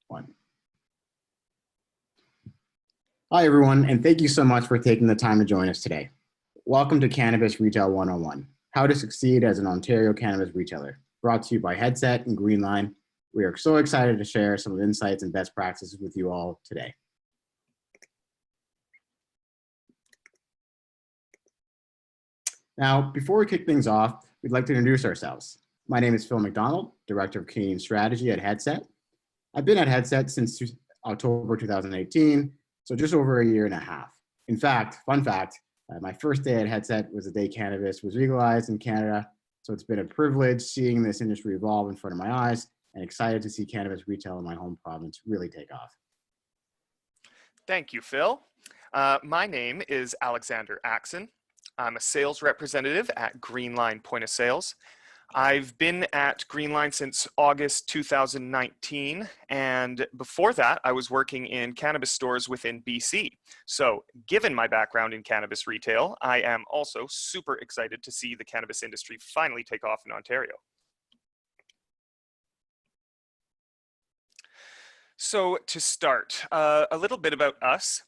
One. Hi, everyone, and thank you so much for taking the time to join us today. Welcome to Cannabis Retail 101, How to Succeed as an Ontario Cannabis Retailer, brought to you by Headset and Greenline. We are so excited to share some of the insights and best practices with you all today. Now, before we kick things off, we'd like to introduce ourselves. My name is Phil McDonald, Director of Canadian Strategy at Headset. I've been at Headset since October 2018, so just over a year and a half. In fact, fun fact, my first day at Headset was the day cannabis was legalized in Canada, so it's been a privilege seeing this industry evolve in front of my eyes and excited to see cannabis retail in my home province really take off. Thank you, Phil. My name is Alexander Axon. I'm a sales representative at Greenline Point of Sales. I've been at Greenline since August 2019, and before that, I was working in cannabis stores within BC. So, given my background in cannabis retail, I am also super excited to see the cannabis industry finally take off in Ontario. So, to start, a little bit about us.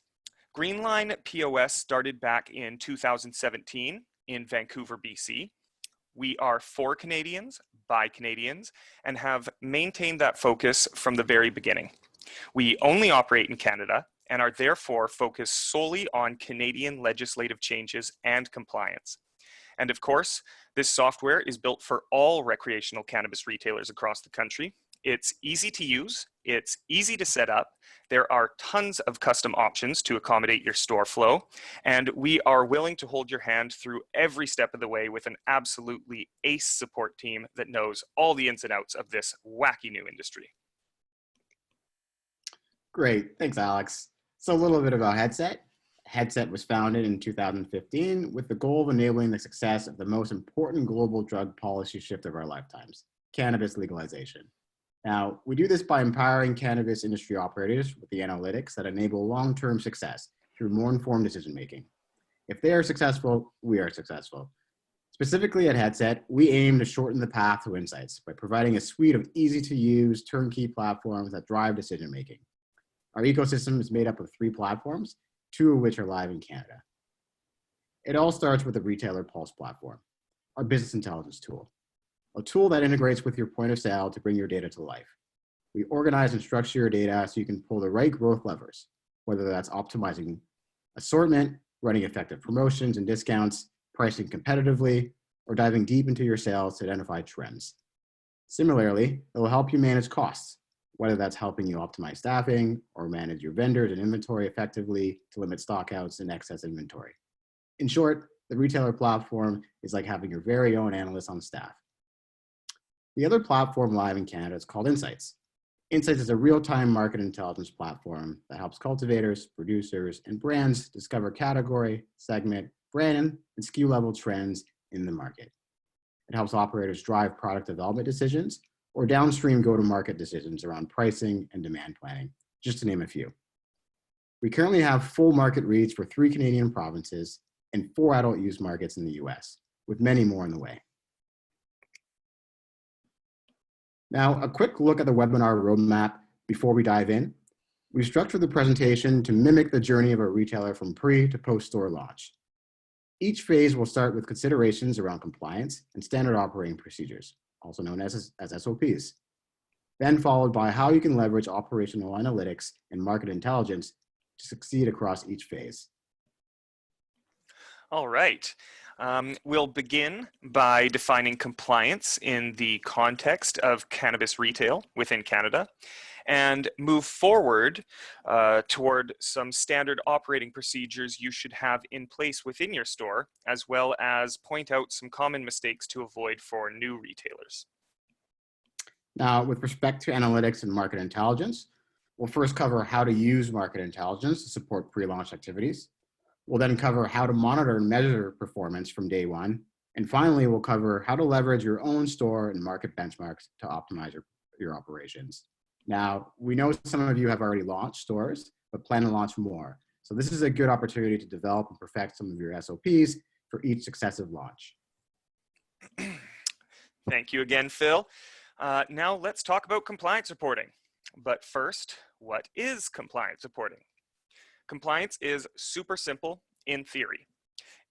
Greenline POS started back in 2017 in Vancouver, BC. We are for Canadians, by Canadians, and have maintained that focus from the very beginning. We only operate in Canada and are therefore focused solely on Canadian legislative changes and compliance. And of course, this software is built for all recreational cannabis retailers across the country. It's easy to use, it's easy to set up, there are tons of custom options to accommodate your store flow, and we are willing to hold your hand through every step of the way with an absolutely ace support team that knows all the ins and outs of this wacky new industry. Great, thanks, Alex. So a little bit about Headset. Headset was founded in 2015 with the goal of enabling the success of the most important global drug policy shift of our lifetimes, cannabis legalization. Now, we do this by empowering cannabis industry operators with the analytics that enable long-term success through more informed decision-making. If they are successful, we are successful. Specifically at Headset, we aim to shorten the path to insights by providing a suite of easy-to-use turnkey platforms that drive decision-making. Our ecosystem is made up of 3 platforms, 2 of which are live in Canada. It all starts with the Retailer Pulse platform, our business intelligence tool. A tool that integrates with your point of sale to bring your data to life. We organize and structure your data so you can pull the right growth levers, whether that's optimizing assortment, running effective promotions and discounts, pricing competitively, or diving deep into your sales to identify trends. Similarly, it will help you manage costs, whether that's helping you optimize staffing or manage your vendors and inventory effectively to limit stockouts and excess inventory. In short, the retailer platform is like having your very own analyst on staff. The other platform live in Canada is called Insights. Insights is a real-time market intelligence platform that helps cultivators, producers, and brands discover category, segment, brand, and SKU level trends in the market. It helps operators drive product development decisions or downstream go-to-market decisions around pricing and demand planning, just to name a few. We currently have full market reach for 3 Canadian provinces and 4 adult use markets in the US, with many more on the way. Now, a quick look at the webinar roadmap before we dive in. We've structured the presentation to mimic the journey of a retailer from pre to post-store launch. Each phase will start with considerations around compliance and standard operating procedures, also known as SOPs, then followed by how you can leverage operational analytics and market intelligence to succeed across each phase. All right. We'll begin by defining compliance in the context of cannabis retail within Canada and move forward toward some standard operating procedures you should have in place within your store, as well as point out some common mistakes to avoid for new retailers. Now, with respect to analytics and market intelligence, we'll first cover how to use market intelligence to support pre-launch activities. We'll then cover how to monitor and measure performance from day one. And finally, we'll cover how to leverage your own store and market benchmarks to optimize your operations. Now, we know some of you have already launched stores, but plan to launch more. So this is a good opportunity to develop and perfect some of your SOPs for each successive launch. Thank you again, Phil. Now let's talk about compliance reporting. But first, what is compliance reporting? Compliance is super simple in theory.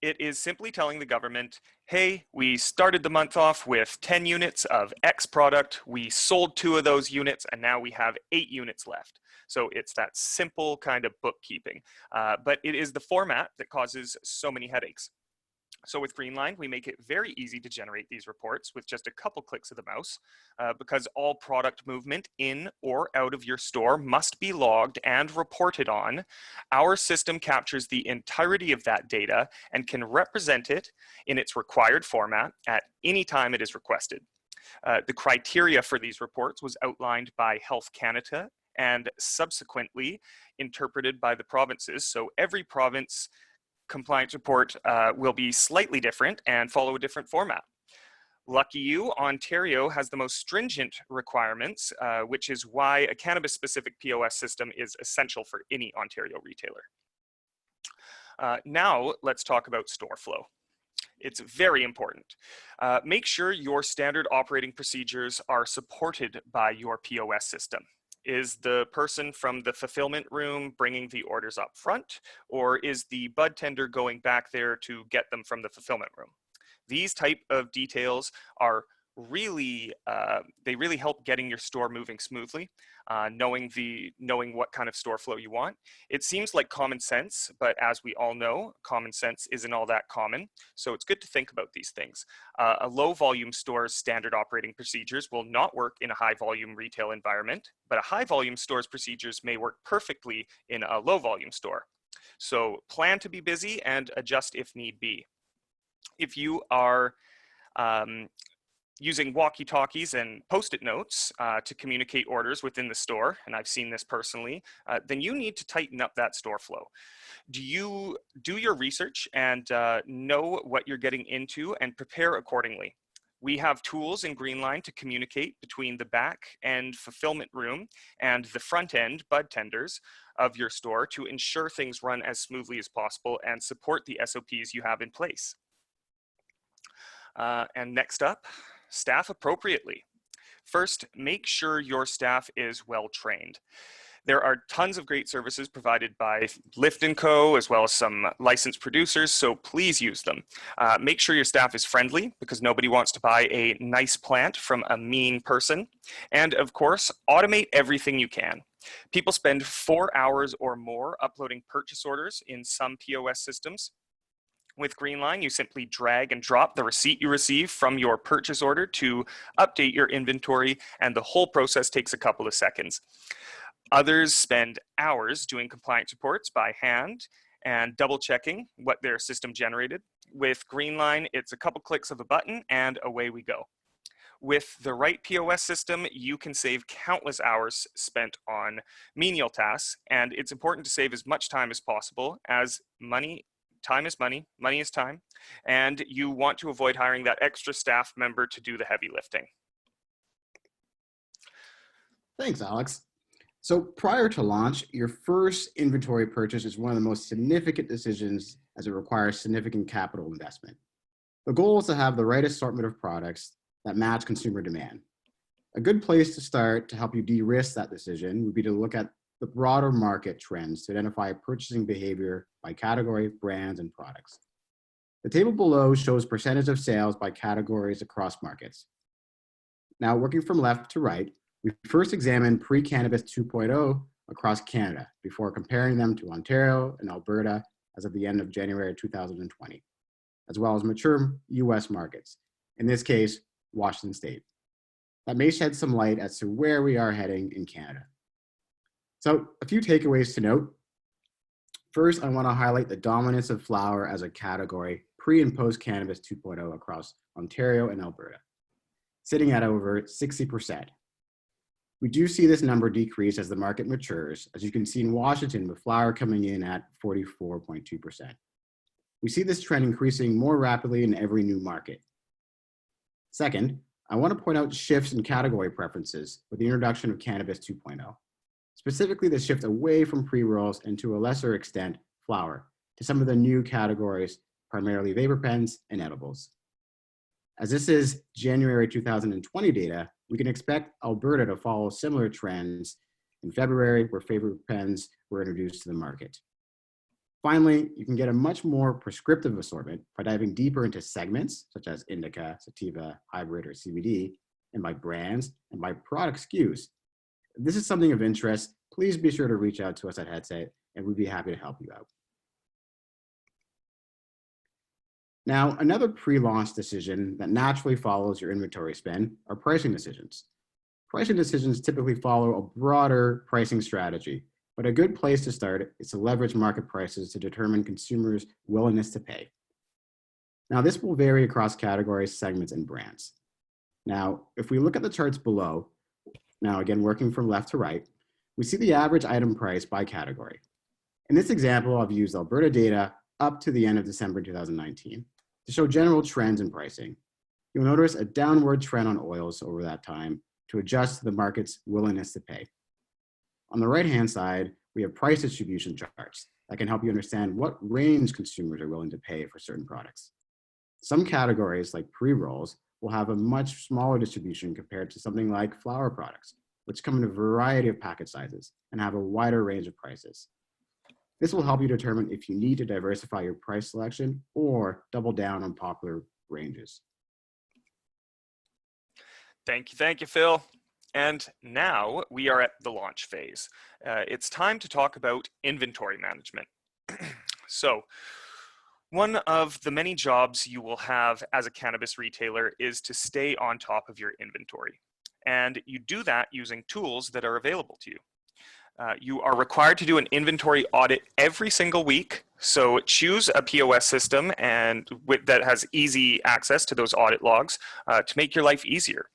It is simply telling the government, hey, we started the month off with 10 units of X product, we sold 2 of those units, and now we have 8 units left. So it's that simple kind of bookkeeping. But it is the format that causes so many headaches. So with Greenline, we make it very easy to generate these reports with just a couple clicks of the mouse, because all product movement in or out of your store must be logged and reported on. Our system captures the entirety of that data and can represent it in its required format at any time it is requested. The criteria for these reports was outlined by Health Canada and subsequently interpreted by the provinces. So every province compliance report will be slightly different and follow a different format. Lucky you, Ontario has the most stringent requirements, which is why a cannabis-specific POS system is essential for any Ontario retailer. Now, let's talk about store flow. It's very important. Make sure your standard operating procedures are supported by your POS system. Is the person from the fulfillment room bringing the orders up front, or is the bud tender going back there to get them from the fulfillment room? These type of details are really, they really help getting your store moving smoothly, knowing what kind of store flow you want. It seems like common sense, but as we all know, common sense isn't all that common. So it's good to think about these things. A low volume store's standard operating procedures will not work in a high volume retail environment, but a high volume store's procedures may work perfectly in a low volume store. So plan to be busy and adjust if need be. If you are using walkie-talkies and post-it notes to communicate orders within the store, and I've seen this personally, then you need to tighten up that store flow. Do you do your research and know what you're getting into and prepare accordingly? We have tools in Greenline to communicate between the back end fulfillment room and the front end bud tenders of your store to ensure things run as smoothly as possible and support the SOPs you have in place. And next up, staff appropriately. First, make sure your staff is well trained. There are tons of great services provided by Lift & Co, as well as some licensed producers, so please use them. Make sure your staff is friendly, because nobody wants to buy a nice plant from a mean person. And of course, automate everything you can. People spend 4 hours or more uploading purchase orders in some POS systems. With Greenline, you simply drag and drop the receipt you receive from your purchase order to update your inventory, and the whole process takes a couple of seconds. Others spend hours doing compliance reports by hand and double checking what their system generated. With Greenline, it's a couple clicks of a button and away we go. With the right POS system, you can save countless hours spent on menial tasks, and it's important to save as much time as possible, as time is money, money is time, and you want to avoid hiring that extra staff member to do the heavy lifting. Thanks, Alex. So prior to launch, your first inventory purchase is one of the most significant decisions, as it requires significant capital investment. The goal is to have the right assortment of products that match consumer demand. A good place to start to help you de-risk that decision would be to look at the broader market trends to identify purchasing behavior by category, brands, and products. The table below shows percentage of sales by categories across markets. Now, working from left to right, we first examined pre-Cannabis 2.0 across Canada before comparing them to Ontario and Alberta as of the end of January 2020, as well as mature US markets, in this case, Washington State. That may shed some light as to where we are heading in Canada. So a few takeaways to note. First, I want to highlight the dominance of flower as a category pre and post Cannabis 2.0 across Ontario and Alberta, sitting at over 60%. We do see this number decrease as the market matures, as you can see in Washington, with flower coming in at 44.2%. We see this trend increasing more rapidly in every new market. Second, I want to point out shifts in category preferences with the introduction of Cannabis 2.0. Specifically, the shift away from pre-rolls and to a lesser extent, flower, to some of the new categories, primarily vapor pens and edibles. As this is January 2020 data, we can expect Alberta to follow similar trends in February, where favorite pens were introduced to the market. Finally, you can get a much more prescriptive assortment by diving deeper into segments such as indica, sativa, hybrid, or CBD, and by brands and by product SKUs. If this is something of interest, please be sure to reach out to us at Headset, and we'd be happy to help you out. Now, another pre-launch decision that naturally follows your inventory spend are pricing decisions. Pricing decisions typically follow a broader pricing strategy, but a good place to start is to leverage market prices to determine consumers' willingness to pay. Now, this will vary across categories, segments, and brands. Now, if we look at the charts below, now again, working from left to right, we see the average item price by category. In this example, I've used Alberta data up to the end of December 2019 to show general trends in pricing. You'll notice a downward trend on oils over that time to adjust to the market's willingness to pay. On the right-hand side, we have price distribution charts that can help you understand what range consumers are willing to pay for certain products. Some categories, like pre-rolls, will have a much smaller distribution compared to something like flower products, which come in a variety of package sizes and have a wider range of prices. This will help you determine if you need to diversify your price selection or double down on popular ranges. Thank you, Phil. And now we are at the launch phase. It's time to talk about inventory management. So, one of the many jobs you will have as a cannabis retailer is to stay on top of your inventory. And you do that using tools that are available to you. You are required to do an inventory audit every single week. So choose a POS system and that has easy access to those audit logs to make your life easier.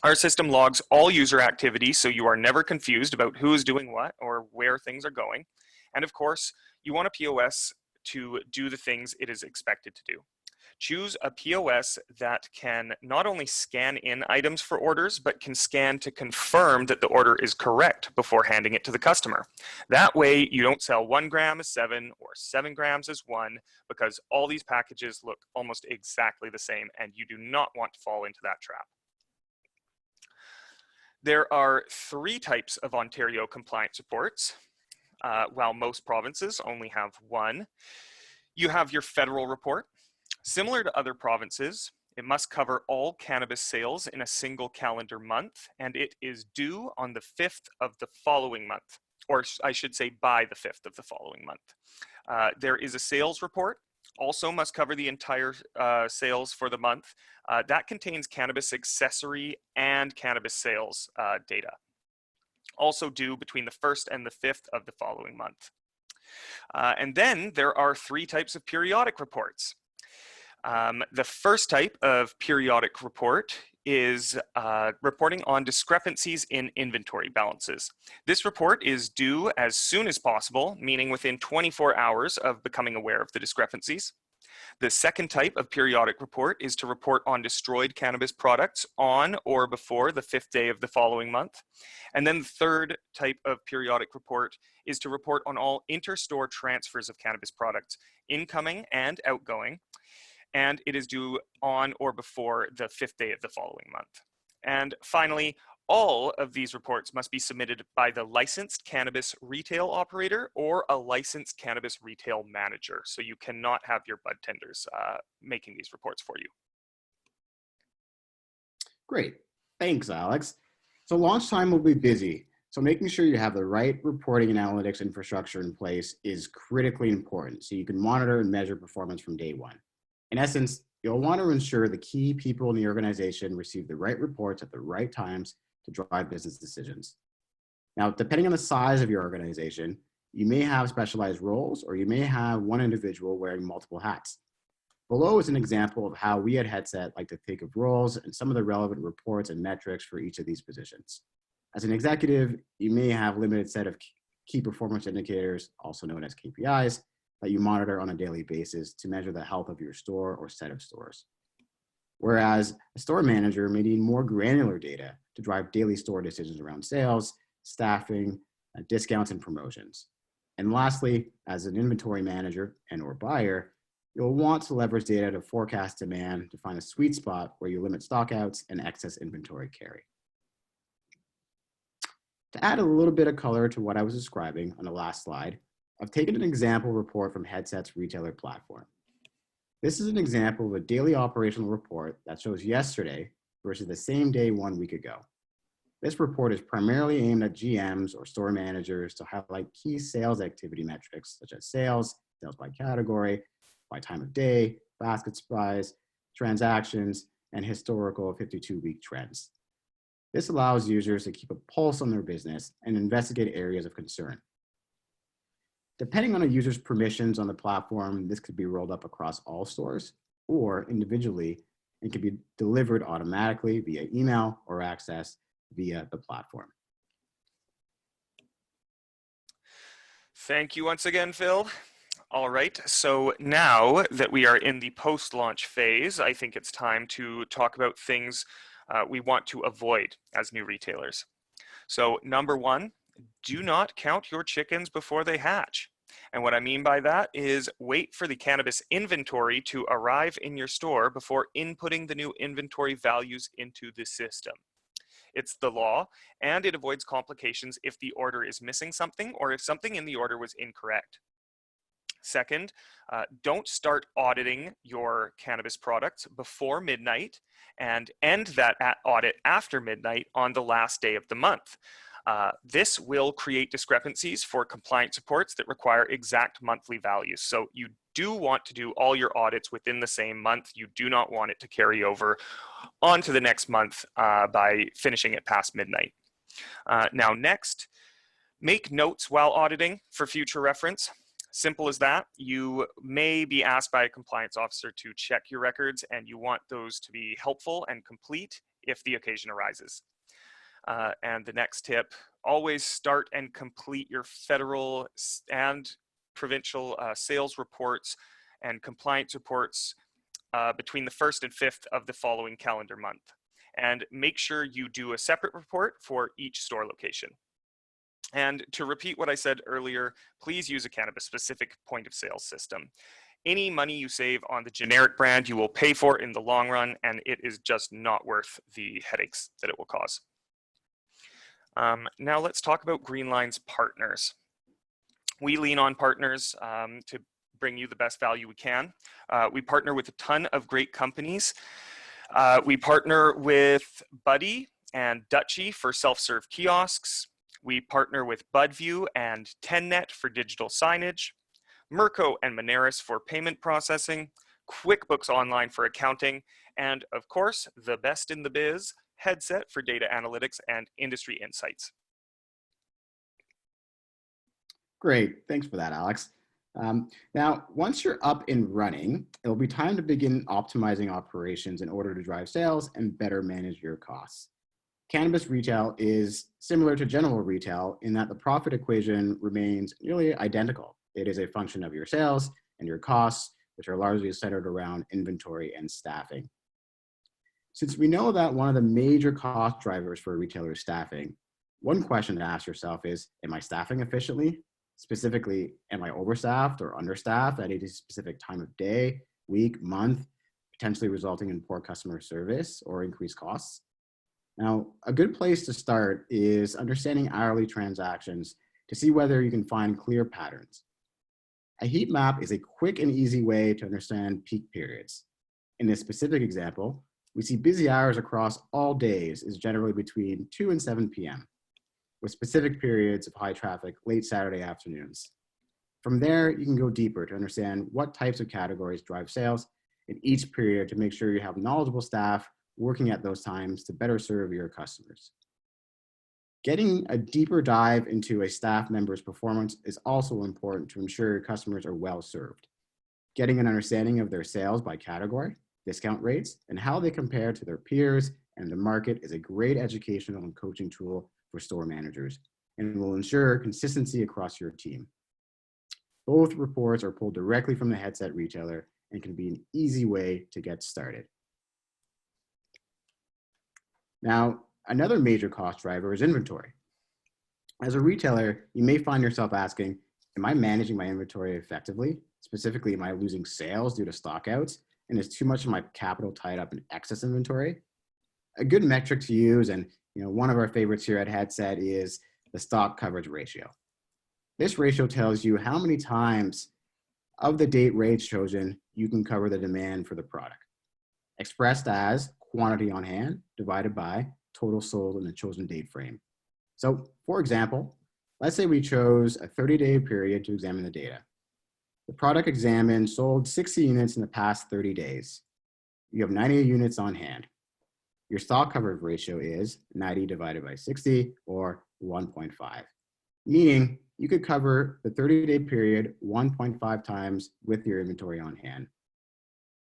Our system logs all user activity, so you are never confused about who is doing what or where things are going. And of course, you want a POS to do the things it is expected to do. Choose a POS that can not only scan in items for orders, but can scan to confirm that the order is correct before handing it to the customer. That way, you don't sell 1 gram as 7 or 7 grams as 1, because all these packages look almost exactly the same, and you do not want to fall into that trap. There are 3 types of Ontario compliance reports, while most provinces only have 1. You have your federal report. Similar to other provinces, it must cover all cannabis sales in a single calendar month, and it is due on the 5th of the following month, or I should say by the 5th of the following month. There is a sales report, also must cover the entire sales for the month. That contains cannabis accessory and cannabis sales data. Also due between the 1st and the 5th of the following month. And then there are 3 types of periodic reports. The first type of periodic report is reporting on discrepancies in inventory balances. This report is due as soon as possible, meaning within 24 hours of becoming aware of the discrepancies. The second type of periodic report is to report on destroyed cannabis products on or before the 5th day of the following month. And then the third type of periodic report is to report on all inter-store transfers of cannabis products, incoming and outgoing. And it is due on or before the 5th day of the following month. And finally, all of these reports must be submitted by the licensed cannabis retail operator or a licensed cannabis retail manager. So you cannot have your bud tenders making these reports for you. Great, thanks, Alex. So launch time will be busy. So making sure you have the right reporting and analytics infrastructure in place is critically important so you can monitor and measure performance from day one. In essence, you'll want to ensure the key people in the organization receive the right reports at the right times to drive business decisions. Now, depending on the size of your organization, you may have specialized roles or you may have one individual wearing multiple hats. Below is an example of how we at Headset like to think of roles and some of the relevant reports and metrics for each of these positions. As an executive, you may have a limited set of key performance indicators, also known as KPIs, that you monitor on a daily basis to measure the health of your store or set of stores. Whereas a store manager may need more granular data to drive daily store decisions around sales, staffing, discounts, and promotions. And lastly, as an inventory manager and or buyer, you'll want to leverage data to forecast demand to find a sweet spot where you limit stockouts and excess inventory carry. To add a little bit of color to what I was describing on the last slide, I've taken an example report from Headset's retailer platform. This is an example of a daily operational report that shows yesterday versus the same day 1 week ago. This report is primarily aimed at GMs or store managers to highlight key sales activity metrics such as sales, sales by category, by time of day, basket size, transactions, and historical 52-week trends. This allows users to keep a pulse on their business and investigate areas of concern. Depending on a user's permissions on the platform, this could be rolled up across all stores or individually and can be delivered automatically via email or accessed via the platform. Thank you once again, Phil. All right, so now that we are in the post-launch phase, I think it's time to talk about things we want to avoid as new retailers. So number one, do not count your chickens before they hatch. And what I mean by that is wait for the cannabis inventory to arrive in your store before inputting the new inventory values into the system. It's the law, and it avoids complications if the order is missing something or if something in the order was incorrect. Second, don't start auditing your cannabis products before midnight and end that audit after midnight on the last day of the month. This will create discrepancies for compliance reports that require exact monthly values. So you do want to do all your audits within the same month. You do not want it to carry over onto the next month by finishing it past midnight. Now next, make notes while auditing for future reference. Simple as that. You may be asked by a compliance officer to check your records, and you want those to be helpful and complete if the occasion arises. And the next tip, always start and complete your federal and provincial sales reports and compliance reports between the 1st and 5th of the following calendar month. And make sure you do a separate report for each store location. And to repeat what I said earlier, please use a cannabis-specific point of sale system. Any money you save on the generic brand, you will pay for in the long run, and it is just not worth the headaches that it will cause. Now let's talk about Greenline's partners. We lean on partners to bring you the best value we can. We partner with a ton of great companies. We partner with Buddy and Dutchy for self-serve kiosks. We partner with Budview and TenNet for digital signage, Merco and Moneris for payment processing, QuickBooks Online for accounting, and of course, the best in the biz, Headset for data analytics and industry insights. Great, thanks for that, Alex. Now, once you're up and running, it'll be time to begin optimizing operations in order to drive sales and better manage your costs. Cannabis retail is similar to general retail in that the profit equation remains nearly identical. It is a function of your sales and your costs, which are largely centered around inventory and staffing. Since we know that one of the major cost drivers for a retailer is staffing, one question to ask yourself is, am I staffing efficiently? Specifically, am I overstaffed or understaffed at a specific time of day, week, month, potentially resulting in poor customer service or increased costs? Now, a good place to start is understanding hourly transactions to see whether you can find clear patterns. A heat map is a quick and easy way to understand peak periods. In this specific example, we see busy hours across all days is generally between 2 and 7 p.m., with specific periods of high traffic late Saturday afternoons. From there, you can go deeper to understand what types of categories drive sales in each period to make sure you have knowledgeable staff working at those times to better serve your customers. Getting a deeper dive into a staff member's performance is also important to ensure your customers are well served. Getting an understanding of their sales by category, discount rates, and how they compare to their peers and the market is a great educational and coaching tool for store managers and will ensure consistency across your team. Both reports are pulled directly from the Headset retailer and can be an easy way to get started. Now, another major cost driver is inventory. As a retailer, you may find yourself asking, am I managing my inventory effectively? Specifically, am I losing sales due to stockouts? And is too much of my capital tied up in excess inventory? A good metric to use, and one of our favorites here at Headset is the stock coverage ratio. This ratio tells you how many times of the date range chosen you can cover the demand for the product, expressed as quantity on hand divided by total sold in the chosen date frame. So for example, let's say we chose a 30-day period to examine the data. The product examined sold 60 units in the past 30 days. You have 90 units on hand. Your stock coverage ratio is 90 divided by 60, or 1.5, meaning you could cover the 30-day period 1.5 times with your inventory on hand.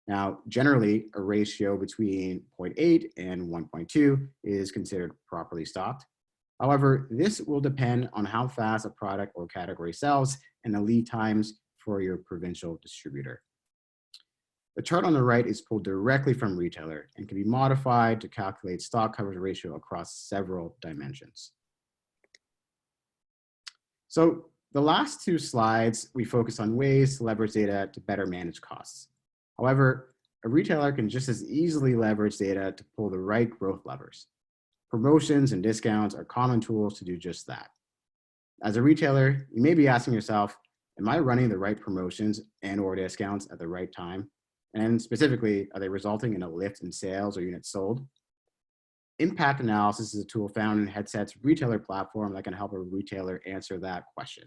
Now, generally, a ratio between 0.8 and 1.2 is considered properly stocked. However, this will depend on how fast a product or category sells and the lead times for your provincial distributor. The chart on the right is pulled directly from retailer and can be modified to calculate stock coverage ratio across several dimensions. So the last two slides, we focus on ways to leverage data to better manage costs. However, a retailer can just as easily leverage data to pull the right growth levers. Promotions and discounts are common tools to do just that. As a retailer, you may be asking yourself, am I running the right promotions and or discounts at the right time? And specifically, are they resulting in a lift in sales or units sold? Impact analysis is a tool found in Headset's retailer platform that can help a retailer answer that question.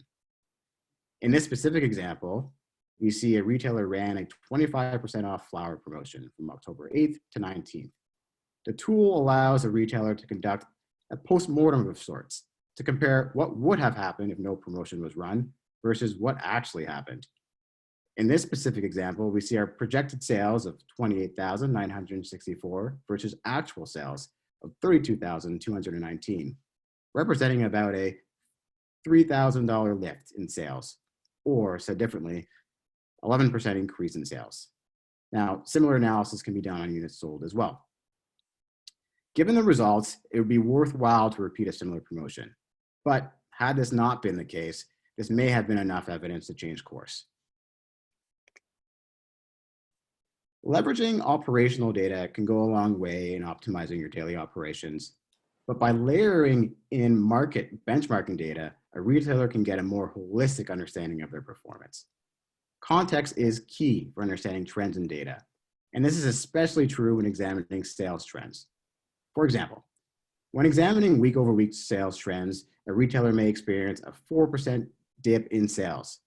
In this specific example, we see a retailer ran a 25% off flower promotion from October 8th to 19th. The tool allows a retailer to conduct a post-mortem of sorts to compare what would have happened if no promotion was run versus what actually happened. In this specific example, we see our projected sales of 28,964 versus actual sales of 32,219, representing about a $3,000 lift in sales, or said differently, 11% increase in sales. Now, similar analysis can be done on units sold as well. Given the results, it would be worthwhile to repeat a similar promotion. But had this not been the case, this may have been enough evidence to change course. Leveraging operational data can go a long way in optimizing your daily operations, but by layering in market benchmarking data, a retailer can get a more holistic understanding of their performance. Context is key for understanding trends in data, and this is especially true when examining sales trends. For example, when examining week-over-week sales trends, a retailer may experience a 4% dip in sales.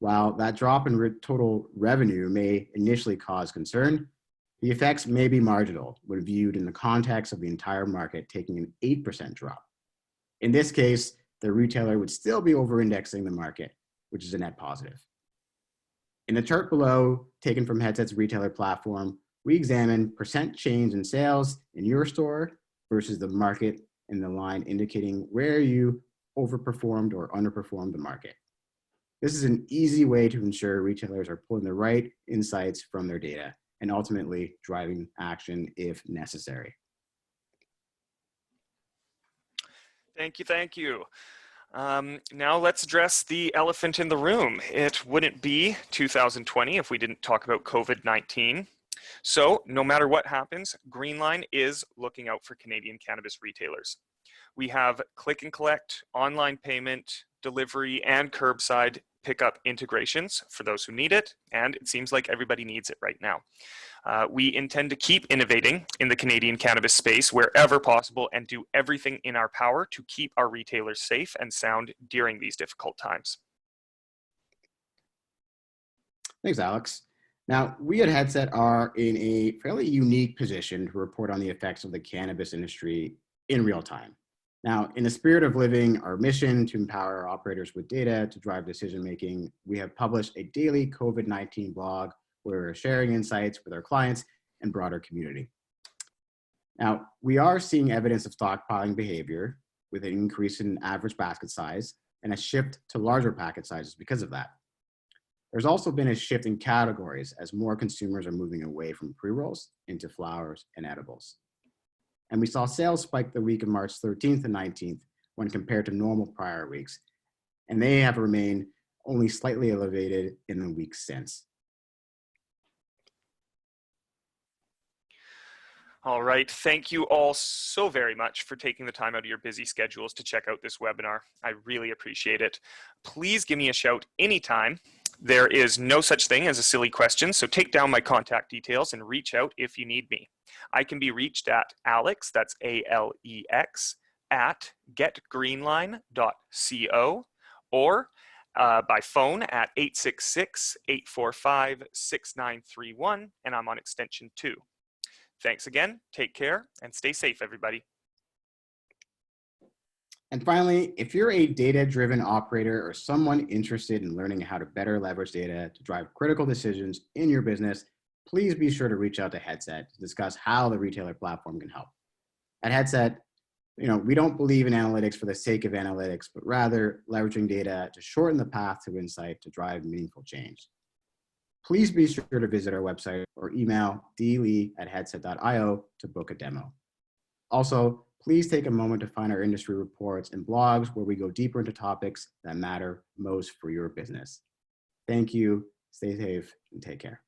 While that drop in total revenue may initially cause concern, the effects may be marginal when viewed in the context of the entire market taking an 8% drop. In this case, the retailer would still be over-indexing the market, which is a net positive. In the chart below, taken from Headset's retailer platform, we examine percent change in sales in your store versus the market in the line indicating where you overperformed or underperformed the market. This is an easy way to ensure retailers are pulling the right insights from their data and ultimately driving action if necessary. Thank you, thank you. Now let's address the elephant in the room. It wouldn't be 2020 if we didn't talk about COVID-19. So no matter what happens, Greenline is looking out for Canadian cannabis retailers. We have click and collect, online payment, delivery, and curbside pickup integrations for those who need it, and it seems like everybody needs it right now. We intend to keep innovating in the Canadian cannabis space wherever possible and do everything in our power to keep our retailers safe and sound during these difficult times. Thanks, Alex. Now, we at Headset are in a fairly unique position to report on the effects of the cannabis industry in real time. Now, in the spirit of living our mission to empower our operators with data to drive decision-making, we have published a daily COVID-19 blog where we're sharing insights with our clients and broader community. Now, we are seeing evidence of stockpiling behavior with an increase in average basket size and a shift to larger packet sizes because of that. There's also been a shift in categories as more consumers are moving away from pre-rolls into flowers and edibles. And we saw sales spike the week of March 13th and 19th when compared to normal prior weeks, and they have remained only slightly elevated in the weeks since. All right. Thank you all so very much for taking the time out of your busy schedules to check out this webinar. I really appreciate it. Please give me a shout anytime. There is no such thing as a silly question, so take down my contact details and reach out if you need me. I can be reached at Alex, that's ALEX, at getgreenline.co, or by phone at 866-845-6931, and I'm on extension 2. Thanks again, take care, and stay safe, everybody. And finally, if you're a data-driven operator or someone interested in learning how to better leverage data to drive critical decisions in your business, please be sure to reach out to Headset to discuss how the retailer platform can help. At Headset, we don't believe in analytics for the sake of analytics, but rather leveraging data to shorten the path to insight to drive meaningful change. Please be sure to visit our website or email dlee@headset.io to book a demo. Also, please take a moment to find our industry reports and blogs where we go deeper into topics that matter most for your business. Thank you, stay safe, and take care.